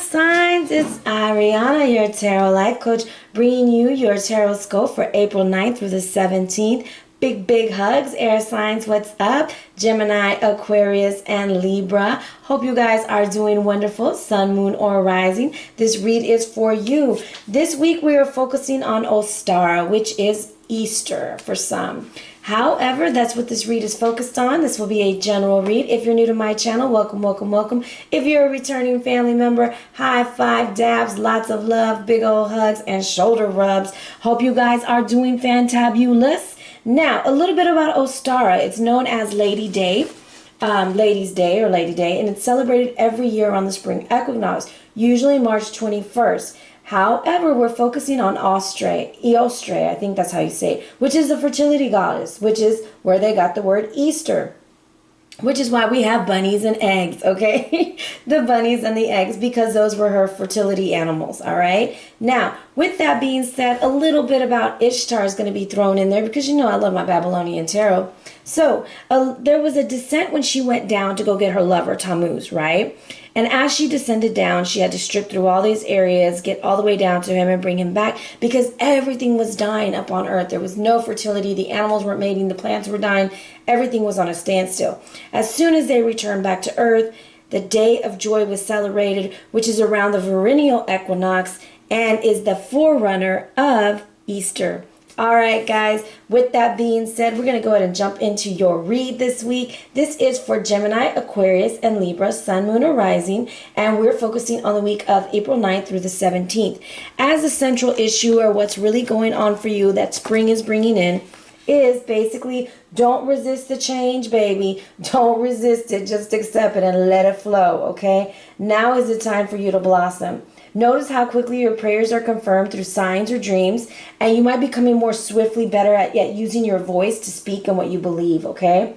signs, it's Arhinna, your tarot life coach, bringing you your tarot scope for April 9th through the 17th. Big hugs, air signs, what's up? Gemini, Aquarius, and Libra. Hope you guys are doing wonderful, sun, moon, or rising. This read is for you. This week we are focusing on Ostara, which is Easter for some. However, that's what this read is focused on. This will be a general read. If you're new to my channel, welcome. If you're a returning family member, high five, dabs, lots of love, big old hugs, and shoulder rubs. Hope you guys are doing fantabulous. Now, a little bit about Ostara. It's known as Ladies' Day, and it's celebrated every year on the spring equinox, usually March 21st. However, we're focusing on Ostara, I think that's how you say it, which is the fertility goddess, which is where they got the word Easter, which is why we have bunnies and eggs, okay? The bunnies and the eggs, because those were her fertility animals, all right? Now, with that being said, a little bit about Ishtar is going to be thrown in there because you know I love my Babylonian tarot. So, there was a descent when she went down to go get her lover, Tammuz, right? And as she descended down, she had to strip through all these areas, get all the way down to him and bring him back because everything was dying up on earth. There was no fertility. The animals weren't mating. The plants were dying. Everything was on a standstill. As soon as they returned back to earth, the day of joy was celebrated, which is around the vernal equinox and is the forerunner of Easter. All right, guys, with that being said, we're going to go ahead and jump into your read this week. This is for Gemini, Aquarius, and Libra, sun, moon, or rising, and we're focusing on the week of April 9th through the 17th. As a central issue or what's really going on for you that spring is bringing in is basically don't resist the change, baby. Don't resist it. Just accept it and let it flow, okay? Now is the time for you to blossom. Notice how quickly your prayers are confirmed through signs or dreams, and you might be becoming more swiftly better at using your voice to speak in what you believe, okay?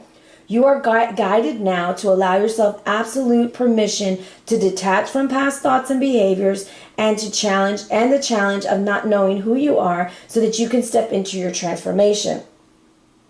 You are guided now to allow yourself absolute permission to detach from past thoughts and behaviors and the challenge of not knowing who you are so that you can step into your transformation.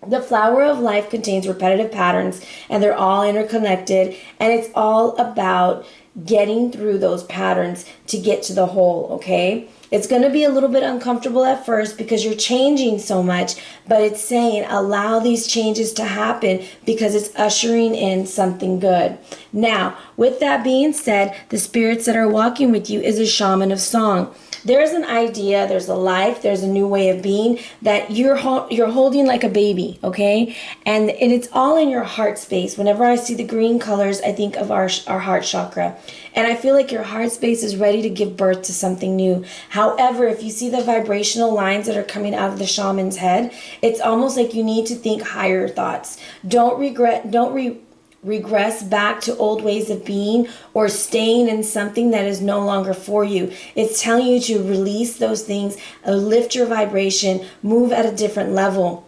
The flower of life contains repetitive patterns, and they're all interconnected, and it's all about getting through those patterns to get to the whole, okay? It's going to be a little bit uncomfortable at first because you're changing so much, but it's saying allow these changes to happen because it's ushering in something good. Now, with that being said, the spirits that are walking with you is a shaman of song. There's an idea, there's a life, there's a new way of being that you're holding like a baby, okay? And it's all in your heart space. Whenever I see the green colors, I think of our heart chakra. And I feel like your heart space is ready to give birth to something new. However, if you see the vibrational lines that are coming out of the shaman's head, it's almost like you need to think higher thoughts. Don't regress back to old ways of being or staying in something that is no longer for you. It's telling you to release those things, lift your vibration, move at a different level.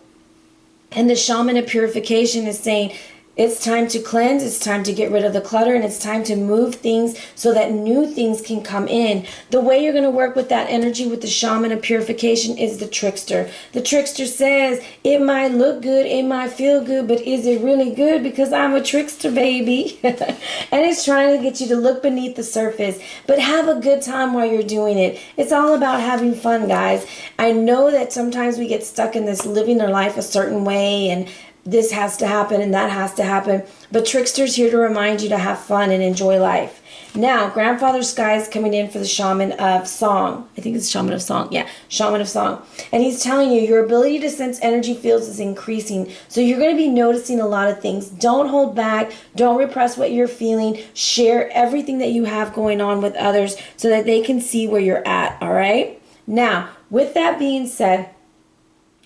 And the shaman of purification is saying, it's time to cleanse, it's time to get rid of the clutter, and it's time to move things so that new things can come in. The way you're going to work with that energy with the shaman of purification is the trickster. The trickster says, it might look good, it might feel good, but is it really good? Because I'm a trickster, baby. And it's trying to get you to look beneath the surface, but have a good time while you're doing it. It's all about having fun, guys. I know that sometimes we get stuck in this living our life a certain way and this has to happen and that has to happen. But Trickster's here to remind you to have fun and enjoy life. Now, Grandfather Sky is coming in for the Shaman of Song. I think it's Shaman of Song. Yeah, Shaman of Song. And he's telling you your ability to sense energy fields is increasing. So you're going to be noticing a lot of things. Don't hold back. Don't repress what you're feeling. Share everything that you have going on with others so that they can see where you're at. All right? Now, with that being said,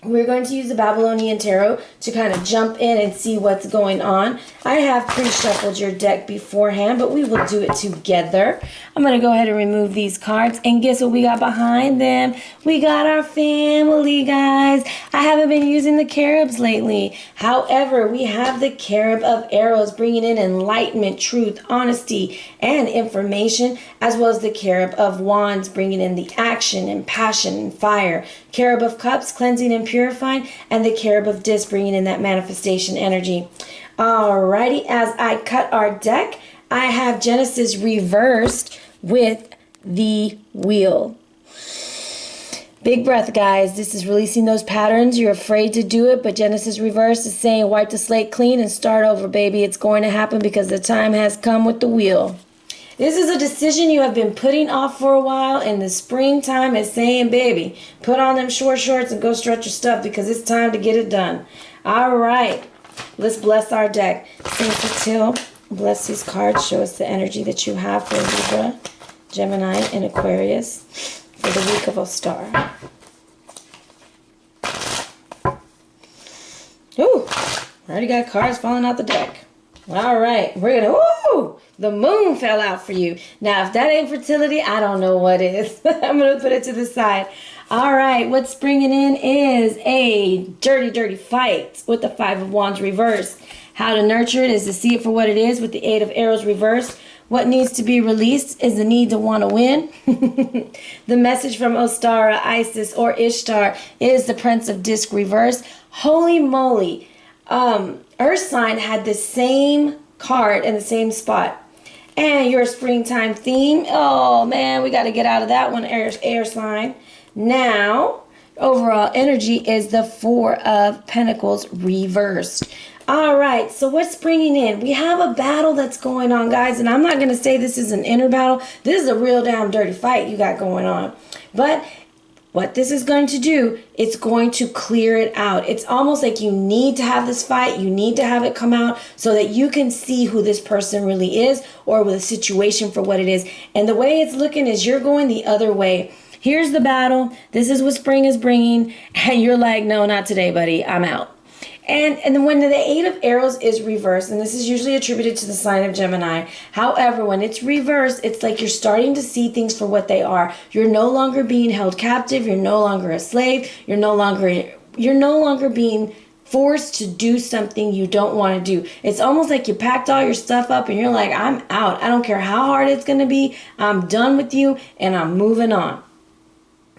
we're going to use the Babylonian Tarot to kind of jump in and see what's going on. I have pre-shuffled your deck beforehand, but we will do it together. I'm going to go ahead and remove these cards. And guess what we got behind them? We got our family, guys. I haven't been using the carobs lately. However, we have the carob of arrows bringing in enlightenment, truth, honesty, and information, as well as the carob of wands bringing in the action and passion and fire. Carob of cups, cleansing and purifying, and the carob of disc bringing in that manifestation energy. Alrighty, as I cut our deck, I have Genesis reversed with the wheel. Big breath, guys. This is releasing those patterns. You're afraid to do it, but Genesis reverse is saying wipe the slate clean and start over, baby. It's going to happen because the time has come with the wheel. This is a decision you have been putting off for a while, and the springtime is saying, baby, put on them short shorts and go stretch your stuff because it's time to get it done. All right. Let's bless our deck. Saint Till, bless these cards. Show us the energy that you have for Libra, Gemini, and Aquarius for the week of Ostara. Ooh, already got cards falling out the deck. All right, we're gonna, ooh, the moon fell out for you. Now, if that ain't fertility, I don't know what is. I'm gonna put it to the side. All right, what's bringing in is a dirty, dirty fight with the Five of Wands reversed. How to nurture it is to see it for what it is with the Eight of Arrows reversed. What needs to be released is the need to want to win. The message from Ostara, Isis, or Ishtar is the Prince of Disc reversed. Holy moly. Earth sign had the same card in the same spot. And your springtime theme, oh man, we got to get out of that one, air sign. Now, overall energy is the Four of Pentacles reversed. All right, so what's bringing in? We have a battle that's going on, guys, and I'm not going to say this is an inner battle. This is a real damn dirty fight you got going on. But what this is going to do, it's going to clear it out. It's almost like you need to have this fight. You need to have it come out so that you can see who this person really is or with a situation for what it is. And the way it's looking is you're going the other way. Here's the battle. This is what spring is bringing. And you're like, no, not today, buddy. I'm out. And then when the Eight of Arrows is reversed, and this is usually attributed to the sign of Gemini. However, when it's reversed, it's like you're starting to see things for what they are. You're no longer being held captive. You're no longer a slave. You're no longer being forced to do something you don't want to do. It's almost like you packed all your stuff up and you're like, I'm out. I don't care how hard it's going to be. I'm done with you and I'm moving on.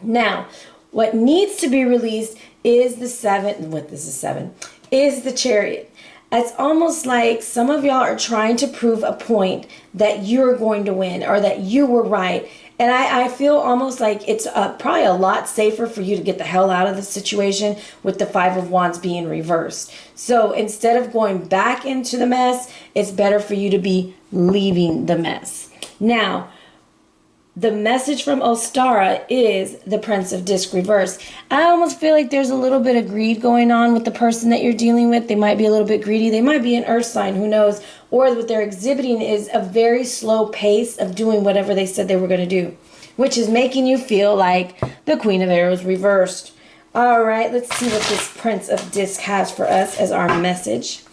Now, what needs to be released is the is the Chariot. It's almost like some of y'all are trying to prove a point that you're going to win or that you were right. And I feel almost like it's probably a lot safer for you to get the hell out of the situation with the Five of Wands being reversed. So instead of going back into the mess, it's better for you to be leaving the mess. Now, the message from Ostara is the Prince of Disc reverse. I almost feel like there's a little bit of greed going on with the person that you're dealing with. They might be a little bit greedy. They might be an earth sign, who knows? Or what they're exhibiting is a very slow pace of doing whatever they said they were going to do, which is making you feel like the Queen of Arrows reversed. All right, let's see what this Prince of Disc has for us as our message.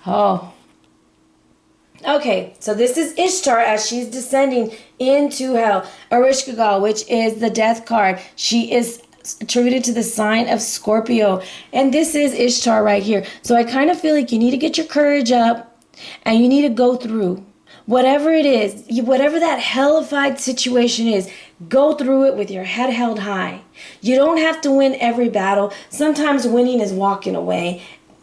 Oh, okay, so this is Ishtar as she's descending into hell. Ereshkigal, which is the death card. She is attributed to the sign of Scorpio. And this is Ishtar right here. So I kind of feel like you need to get your courage up and you need to go through whatever it is, whatever that hellified situation is. Go through it with your head held high. You don't have to win every battle. Sometimes winning is walking away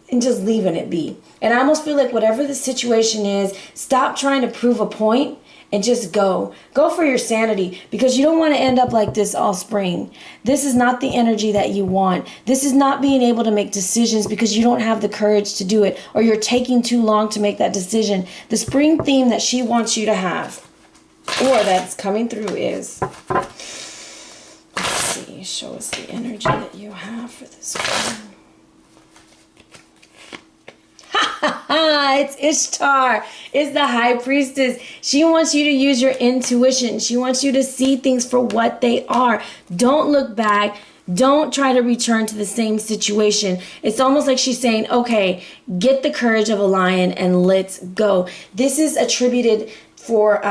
and just leaving it be. And I almost feel like whatever the situation is, stop trying to prove a point and just go. Go for your sanity, because you don't want to end up like this all spring. This is not the energy that you want. This is not being able to make decisions because you don't have the courage to do it, or you're taking too long to make that decision. The spring theme that she wants you to have, or that's coming through, is, let's see, show us the energy that you have for this one. It's Ishtar. It's the High Priestess. She wants you to use your intuition. She wants you to see things for what they are. Don't look back. Don't try to return to the same situation. It's almost like she's saying, okay, get the courage of a lion and let's go. This is attributed for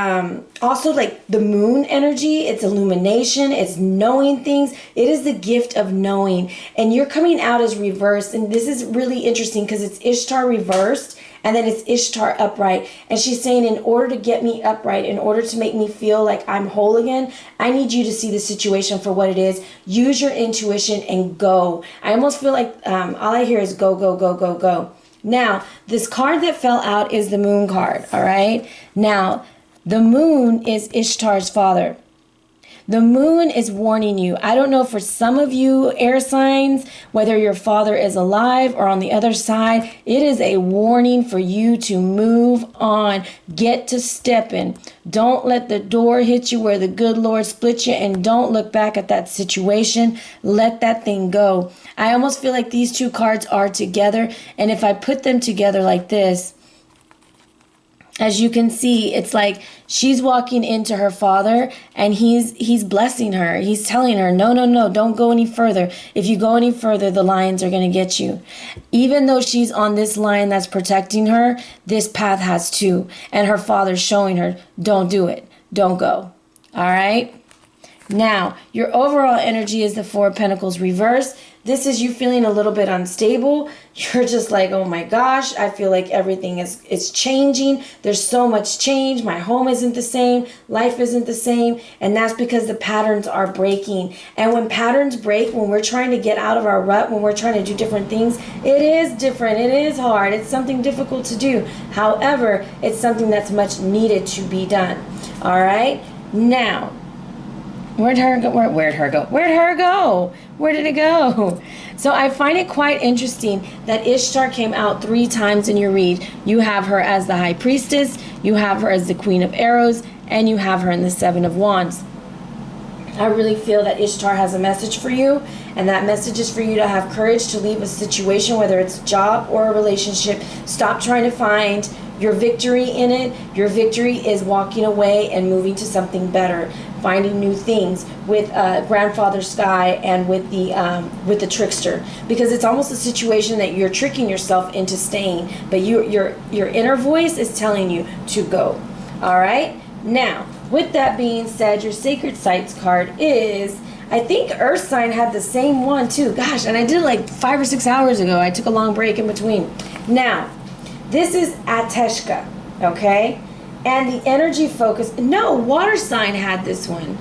also like the moon energy. It's illumination. It's knowing things. It is the gift of knowing. And you're coming out as reversed. And this is really interesting because it's Ishtar reversed and then it's Ishtar upright. And she's saying, in order to get me upright, in order to make me feel like I'm whole again, I need you to see the situation for what it is. Use your intuition and go. I almost feel like all I hear is go, go, go, go, go. Now, this card that fell out is the moon card, all right? Now, the moon is Ishtar's father. The moon is warning you. I don't know for some of you air signs, whether your father is alive or on the other side, it is a warning for you to move on. Get to stepping. Don't let the door hit you where the good Lord split you, and don't look back at that situation. Let that thing go. I almost feel like these two cards are together, and if I put them together like this, as you can see, it's like she's walking into her father and he's blessing her. He's telling her, no, no, no, don't go any further. If you go any further, the lions are going to get you. Even though she's on this line that's protecting her, this path has two. And her father's showing her, don't do it. Don't go. All right? Now, your overall energy is the Four of Pentacles reversed. This is you feeling a little bit unstable. You're just like, oh my gosh, I feel like everything is changing. There's so much change. My home isn't the same. Life isn't the same. And that's because the patterns are breaking. And when patterns break, when we're trying to get out of our rut, when we're trying to do different things, it is different. It is hard. It's something difficult to do. However, it's something that's much needed to be done. All right? Now, where'd her go? Where'd her go? Where'd her go? Where did it go? So I find it quite interesting that Ishtar came out 3 times in your read. You have her as the High Priestess, you have her as the Queen of Arrows, and you have her in the Seven of Wands. I really feel that Ishtar has a message for you, and that message is for you to have courage to leave a situation, whether it's a job or a relationship. Stop trying to find your victory in it. Your victory is walking away and moving to something better, finding new things with Grandfather Sky and with the Trickster, because it's almost a situation that you're tricking yourself into staying, but your inner voice is telling you to go. All right. Now, with that being said, your Sacred Sites card is, I think Earth sign had the same one too. Gosh, and I did it like 5 or 6 hours ago. I took a long break in between. Now, this is Ateshka, okay? And the energy focus, no, water sign had this one.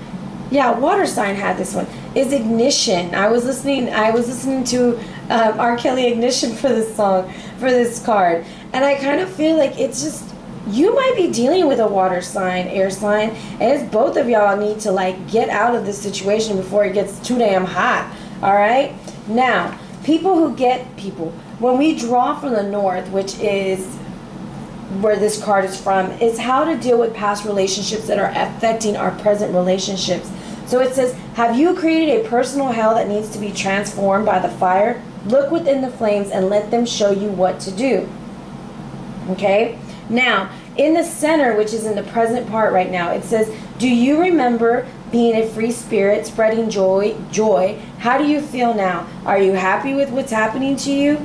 Yeah, water sign had this one. Is Ignition. I was listening to R. Kelly Ignition for this song, for this card. And I kind of feel like it's just, you might be dealing with a water sign, air sign, and it's both of y'all need to like get out of this situation before it gets too damn hot. All right? Now, when we draw from the north, which is where this card is from, is how to deal with past relationships that are affecting our present relationships. So it says, have you created a personal hell that needs to be transformed by the fire? Look within the flames and let them show you what to do. Okay? Now, in the center, which is in the present part right now, it says, do you remember being a free spirit, spreading joy? How do you feel now? Are you happy with what's happening to you?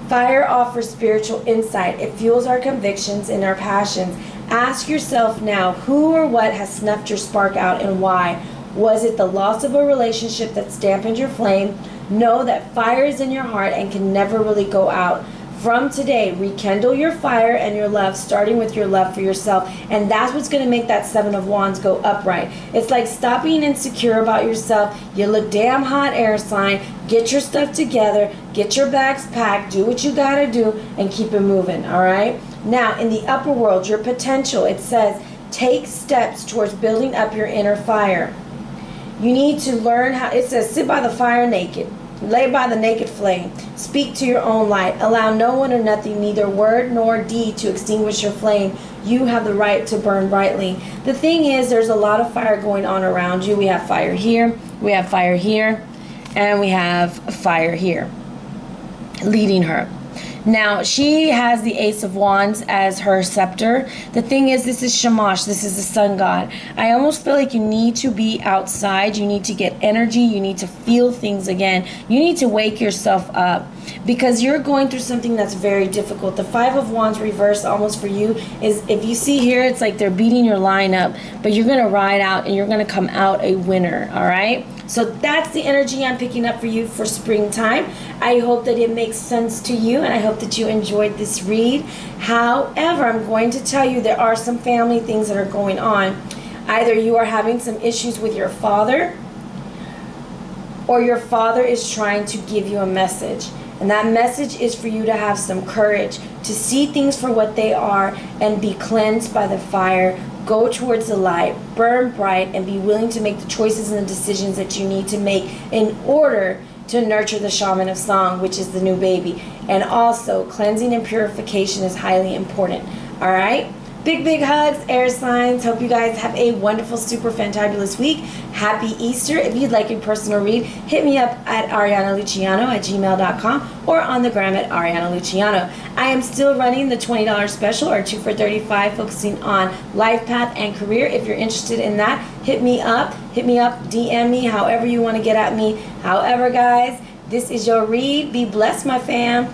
Fire offers spiritual insight. It fuels our convictions and our passions. Ask yourself now, who or what has snuffed your spark out and why? Was it the loss of a relationship that dampened your flame? Know that fire is in your heart and can never really go out. From today, rekindle your fire and your love, starting with your love for yourself. And that's what's going to make that Seven of Wands go upright. It's like stop being insecure about yourself. You look damn hot, air sign. Get your stuff together. Get your bags packed. Do what you got to do and keep it moving, all right? Now, in the upper world, your potential, it says, take steps towards building up your inner fire. You need to learn how, it says, sit by the fire naked. Lay by the naked flame. Speak to your own light. Allow no one or nothing, neither word nor deed, to extinguish your flame. You have the right to burn brightly. The thing is, there's a lot of fire going on around you. We have fire here, we have fire here, and we have fire here leading her. Now, she has the Ace of Wands as her scepter. The thing is, this is Shamash. This is the sun god. I almost feel like you need to be outside. You need to get energy. You need to feel things again. You need to wake yourself up because you're going through something that's very difficult. The Five of Wands reversed almost for you is, if you see here, it's like they're beating your line up, but you're going to ride out and you're going to come out a winner, all right? So that's the energy I'm picking up for you for springtime. I hope that it makes sense to you, and I hope that you enjoyed this read. However, I'm going to tell you there are some family things that are going on. Either you are having some issues with your father, or your father is trying to give you a message. And that message is for you to have some courage, to see things for what they are and be cleansed by the fire. Go towards the light, burn bright, and be willing to make the choices and the decisions that you need to make in order to nurture the shaman of song, which is the new baby. And also, cleansing and purification is highly important. All right? Big hugs, air signs. Hope you guys have a wonderful, super fantabulous week. Happy Easter. If you'd like a personal read, hit me up at arianaluciano@gmail.com or on the gram at Ariana Luciano. I am still running the $20 special, or 2 for $35, focusing on life path and career. If you're interested in that, hit me up, DM me, however you want to get at me. However, guys, this is your read. Be blessed, my fam.